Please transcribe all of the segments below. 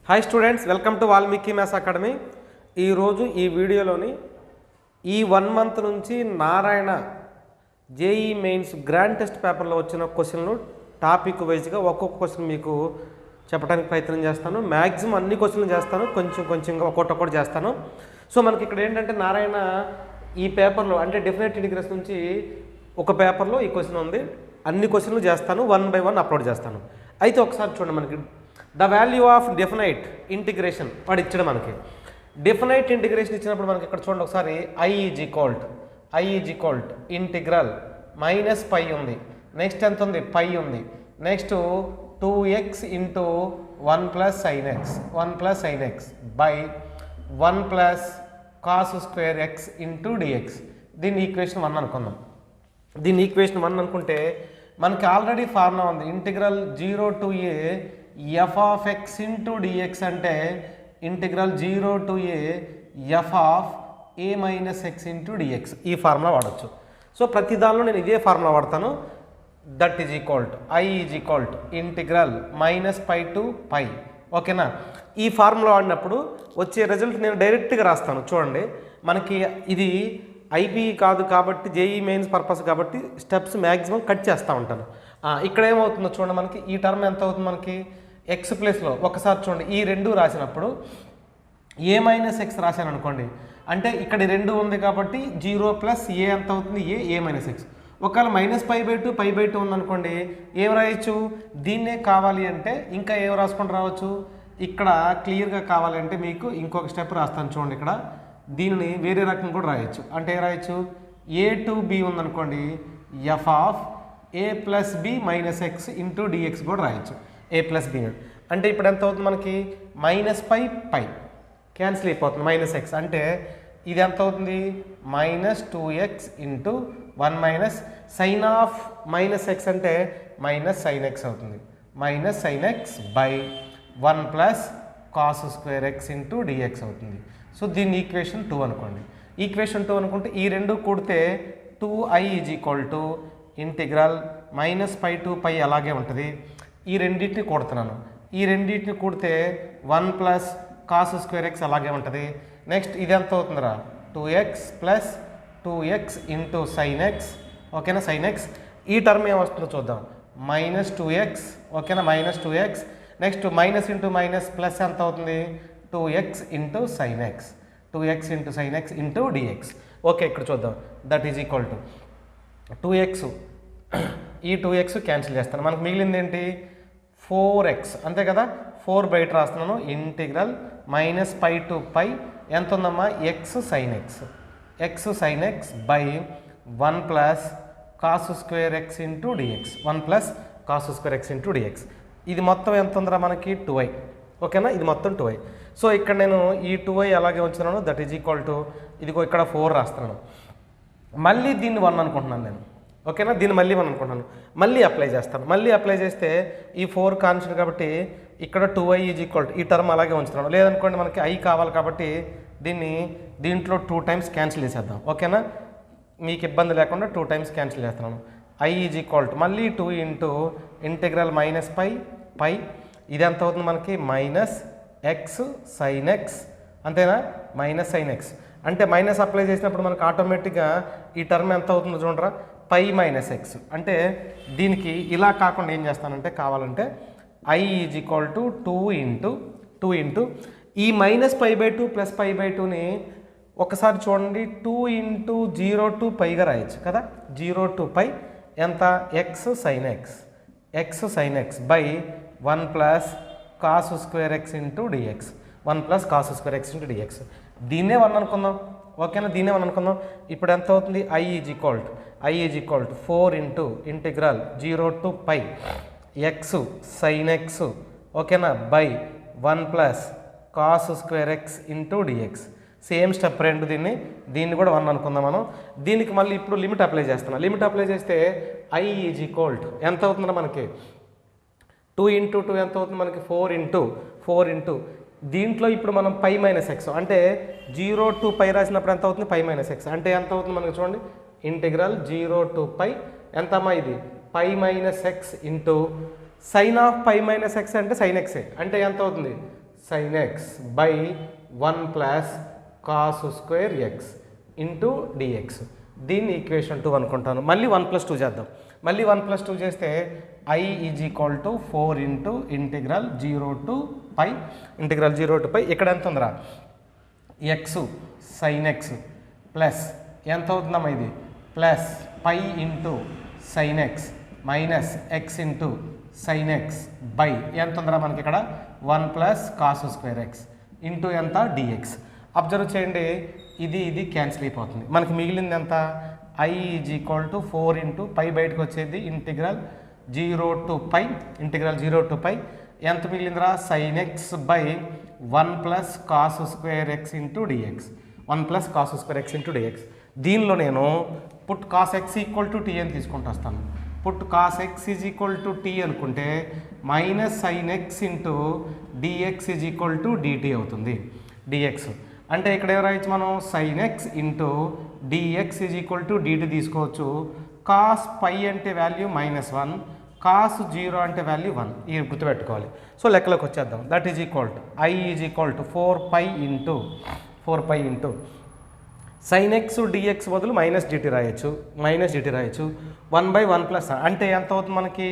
Hi students, welcome to Valmiki maths academy. ఈరోజు ఈ వీడియోలోని ఈ 1 మంత్ నుంచి Narayana JEE mains grand test పేపర్లో వచ్చిన క్వశ్చన్లు టాపిక్ వైజ్గా ఒక్కొక్క క్వశ్చన్ మీకు చెప్పడానికి ప్రయత్నం చేస్తాను. మ్యాక్సిమం అన్ని క్వశ్చన్లు చేస్తాను, కొంచెంగా ఒక్కొక్కటి చేస్తాను. సో మనకి ఇక్కడ ఏంటంటే నారాయణ ఈ పేపర్లో అంటే డెఫినెట్ ఇంటిగ్రేషన్ నుంచి ఒక పేపర్లో ఈ క్వశ్చన్ ఉంది. అన్ని క్వశ్చన్లు చేస్తాను, 1 by 1 అప్లోడ్ చేస్తాను. అయితే ఒకసారి చూడండి, మనకి the value of definite integration వాడు ఇచ్చాడు. మనకి డెఫినైట్ ఇంటిగ్రేషన్ ఇచ్చినప్పుడు మనకి ఇక్కడ చూడండి ఒకసారి I is equal to integral minus pi ఉంది, నెక్స్ట్ ఎంత ఉంది పై ఉంది, next 2x into 1 plus sine x by 1 plus cos square x into dx. దీన్ని ఈక్వేషన్ 1 అనుకుందాం. దీన్ని ఈక్వేషన్ 1 అనుకుంటే మనకి ఆల్రెడీ ఫార్ములా ఉంది, integral 0 to a f of x into dx అంటే integral 0 to a f of a minus x into dx. ఈ formula వాడచ్చు. So ప్రతి దానిలో నేను ఇదే ఫార్ములా వాడతాను. That is equal to I is equal to integral minus pi to pi. ఓకేనా? ఈ ఫార్ములా వాడినప్పుడు వచ్చే రిజల్ట్ నేను డైరెక్ట్గా రాస్తాను. చూడండి, మనకి ఇది ఐబీ కాదు కాబట్టి జేఈ మెయిన్స్ పర్పస్ కాబట్టి స్టెప్స్ మ్యాక్సిమం కట్ చేస్తూ ఉంటాను. ఇక్కడ ఏమవుతుందో చూడండి, మనకి ఈ టర్మ్ ఎంత అవుతుంది, మనకి ఎక్స్ ప్లేస్లో ఒకసారి చూడండి ఈ 2 రాసినప్పుడు ఏ మైనస్ ఎక్స్ రాశాను అనుకోండి, అంటే ఇక్కడ 2 ఉంది కాబట్టి 0 ప్లస్ ఏ ఎంత అవుతుంది ఏ మైనస్ ఎక్స్. ఒకవేళ మైనస్ π/2 ఉందనుకోండి, ఏం రాయొచ్చు, దీన్నే కావాలి అంటే ఇంకా ఏం రాసుకొని రావచ్చు. ఇక్కడ క్లియర్గా కావాలి అంటే మీకు ఇంకొక స్టెప్ రాస్తాను చూడండి. ఇక్కడ దీనిని వేరే రకం కూడా రాయొచ్చు. అంటే ఏం రాయొచ్చు, ఏ టు బి ఉందనుకోండి f of a plus b minus x into dx కూడా రాయొచ్చు. ఏ ప్లస్ బి అంటే ఇప్పుడు ఎంత అవుతుంది మనకి మైనస్ పై క్యాన్సిల్ అయిపోతుంది, మైనస్ ఎక్స్ అంటే ఇది ఎంత అవుతుంది minus 2x into 1 minus sine of minus x అంటే మైనస్ సైన్ ఎక్స్ అవుతుంది, minus sine x by 1 plus cos square x into dx అవుతుంది. సో దీన్ని ఈక్వేషన్ 2 అనుకోండి. ఈక్వేషన్ 2 అనుకుంటే ఈ 2 కూడితే 2i is equal to integral minus pi to pi అలాగే ఉంటుంది. ఈ రెండింటిని కూడుతున్నాను, ఈ రెండింటిని కూడితే 1 ప్లస్ కాస్ స్క్వేర్ ఎక్స్ అలాగే ఉంటుంది. నెక్స్ట్ ఇది ఎంత అవుతుందిరా 2x plus 2x into sine x. ఓకేనా? సైన్ ఎక్స్ ఈ టర్మ్ ఏమొస్తుందో చూద్దాం, మైనస్ 2x. ఓకేనా? Minus 2x. Next minus into minus plus ఎంత అవుతుంది 2x into sine x, 2x into sine x into dx. Okay, ఇక్కడ చూద్దాం. That is equal to 2x, ఈ 2x క్యాన్సిల్ చేస్తాను. మనకు మిగిలింది ఏంటి 4x, అంతే కదా. 4 బయట రాస్తున్నాను. Integral minus pi to pi ఎంత ఉందమ్మా x sine x by 1 plus cos square x into dx, 1 plus cos square x into dx. ఇది మొత్తం ఎంత ఉందిరా మనకి 2i. ఓకేనా? ఇది మొత్తం 2i. సో ఇక్కడ నేను ఈ 2i అలాగే ఉంచుతున్నాను. దట్ ఈజ్ ఈక్వల్ టు ఇదిగో ఇక్కడ 4 రాస్తున్నాను. మళ్ళీ దీన్ని 1 అనుకుంటున్నాను నేను. ఓకేనా? దీన్ని మళ్ళీ 1 అనుకుంటున్నాను. మళ్ళీ అప్లై చేస్తాను. మళ్ళీ అప్లై చేస్తే ఈ 4 కాన్స్టెంట్ కాబట్టి ఇక్కడ 2i ఈజ్ ఈక్వల్ టు ఈ టర్మ్ అలాగే ఉంచుతున్నాను. లేదనుకోండి మనకి i కావాలి కాబట్టి దీంట్లో 2 టైమ్స్ క్యాన్సిల్ చేసేద్దాం. ఓకేనా? మీకు ఇబ్బంది లేకుండా 2 టైమ్స్ క్యాన్సిల్ చేస్తున్నాను. i ఈజ్ ఈక్వల్ టు మళ్ళీ 2 ఇంటూ ఇంటిగ్రల్ మైనస్ పై ఇది ఎంత అవుతుంది మనకి మైనస్ ఎక్స్ సైన్ ఎక్స్, అంతేనా. మైనస్ సైన్ ఎక్స్ అంటే మైనస్ అప్లై చేసినప్పుడు మనకు ఆటోమేటిక్గా ఈ టర్మ్ ఎంత అవుతుందో చూడరా పై మైనస్ ఎక్స్. అంటే దీనికి ఇలా కాకుండా ఏం చేస్తానంటే కావాలంటే i is equal to 2 into ఈ మైనస్ π/2 ప్లస్ π/2ని ఒకసారి చూడండి 2 ఇంటూ 0 to పైగా రాయొచ్చు కదా. 0 to పై ఎంత x sine x by 1 plus cos square x into dx, 1 plus cos square x into dx. దీన్నే 1 అనుకుందాం. ఓకేనా? దీన్నే 1 అనుకుందాం. ఇప్పుడు ఎంత అవుతుంది i is equal to 4 into integral 0 to పై ఎక్స్ సైన్ ఎక్స్. ఓకేనా? By 1 plus cos square x into dx. Same step 2 దీన్ని కూడా 1 అనుకుందాం మనం. దీనికి మళ్ళీ ఇప్పుడు లిమిట్ అప్లై చేస్తున్నాం. లిమిట్ అప్లై చేస్తే i ఈజ్ ఈక్వల్ టు ఎంత అవుతుందో మనకి 2 ఇంటూ 2 ఎంత అవుతుంది మనకి 4 ఇంటూ దీంట్లో ఇప్పుడు మనం పై మైనస్ ఎక్స్ అంటే 0 to పై రాసినప్పుడు ఎంత అవుతుంది పై మైనస్ ఎక్స్ అంటే ఎంత అవుతుంది మనకి చూడండి ఇంటిగ్రల్ 0 to పై ఎంతమ్మా ఇది pi minus x into sine of pi minus x అంటే సైన్ ఎక్సే అంటే ఎంత అవుతుంది sin x by 1 plus cos square x into dx. దీన్ని ఈక్వేషన్ 2 అనుకుంటాను. మళ్ళీ 1+2 చేద్దాం. మళ్ళీ 1+2 చేస్తే I is equal to 4 into integral 0 to pi ఇక్కడ ఎంత ఉందిరా ఎక్స్ సైన్ ఎక్స్ ప్లస్ ఎంత అవుతుందమ్మా ఇది plus pi into sine x minus x into sine x by ఎంత ఉందిరా మనకి ఇక్కడ 1 plus cos square x into ఎంత డిఎక్స్. అబ్జర్వ్ చేయండి, ఇది క్యాన్సిల్ అయిపోతుంది. మనకి మిగిలింది ఎంత I is equal to 4 into pi బయటకు వచ్చేది ఇంటిగ్రల్ 0 టు పై ఎంత మిగిలిందిరా sine x by 1 plus cos square x into dx. 1 plus cos square x into dx. దీనిలో నేను put cos x equal to t అని తీసుకుంటూ వస్తాను. Put cos x is equal to t అనుకుంటే minus sine x into dx is equal to dt అవుతుంది. Dx అంటే ఇక్కడ ఏం రాయొచ్చు మనం sine x into dx is equal to dt తీసుకోవచ్చు. కాస్ పై అంటే వాల్యూ -1, కాస్ 0 అంటే వాల్యూ 1. ఇది గుర్తుపెట్టుకోవాలి. సో లెక్కలోకి వచ్చేద్దాం. That is equal to I is equal to 4 pi into sine x dx బదులు మైనస్ డిటీ రాయొచ్చు 1/1 ప్లస్ అంటే ఎంత అవుతుంది మనకి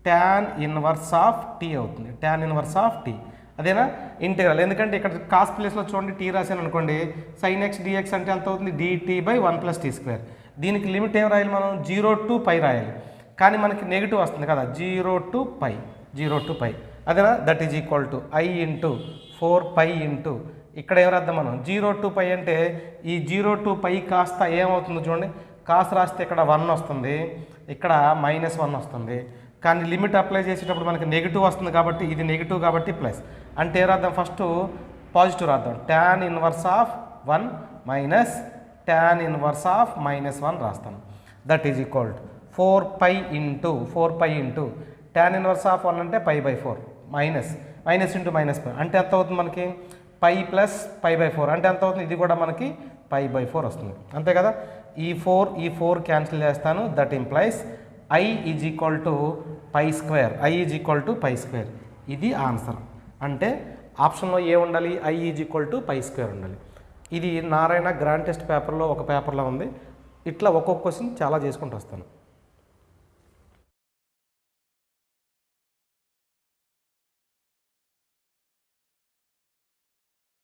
tan ఇన్వర్స్ ఆఫ్ టీ అవుతుంది. tan ఇన్వర్స్ ఆఫ్ టీ అదేనా ఇంటిగ్రల్. ఎందుకంటే ఇక్కడ కాస్ ప్లేస్లో చూడండి టీ రాశాను అనుకోండి సైన్ ఎక్స్ డిఎక్స్ అంటే ఎంత అవుతుంది dt/1 + t². దీనికి లిమిట్ ఏం రాయాలి మనం 0 టు పై రాయాలి. కానీ మనకి నెగిటివ్ వస్తుంది కదా 0 టు పై అదేనా. That is equal to I into 4 pi into ఇక్కడ ఏం రాద్దాం మనం 0 టు పై అంటే ఈ 0 టు పై కాస్త ఏమవుతుందో చూడండి. కాస్ రాస్తే ఇక్కడ 1 వస్తుంది, ఇక్కడ -1 వస్తుంది. కానీ లిమిట్ అప్లై చేసేటప్పుడు మనకి నెగిటివ్ వస్తుంది కాబట్టి ఇది నెగిటివ్ కాబట్టి ప్లస్ అంటే రాద్దాం ఫస్ట్ పాజిటివ్ రాద్దాం. tan inverse of 1 minus tan inverse of -1 రాస్తాను. That is equal to 4 pi into tan inverse of 1 అంటే π/4 మైనస్ ఇంటూ -π అంటే ఎంత అవుతుంది మనకి π ప్లస్ π/4 అంటే ఎంత అవుతుంది ఇది కూడా మనకి π/4 వస్తుంది. అంతే కదా. ఈ 4 క్యాన్సిల్ చేస్తాను. That implies I is equal to π². ఇది ఆన్సర్. అంటే ఆప్షన్లో ఏ ఉండాలి I ఈజ్ ఈక్వల్ టు π² ఉండాలి. ఇది నారాయణ గ్రాండ్ టెస్ట్ పేపర్లో ఒక పేపర్లో ఉంది. ఇట్లా ఒక్కొక్క క్వశ్చన్ చాలా చేసుకుంటూ వస్తాను.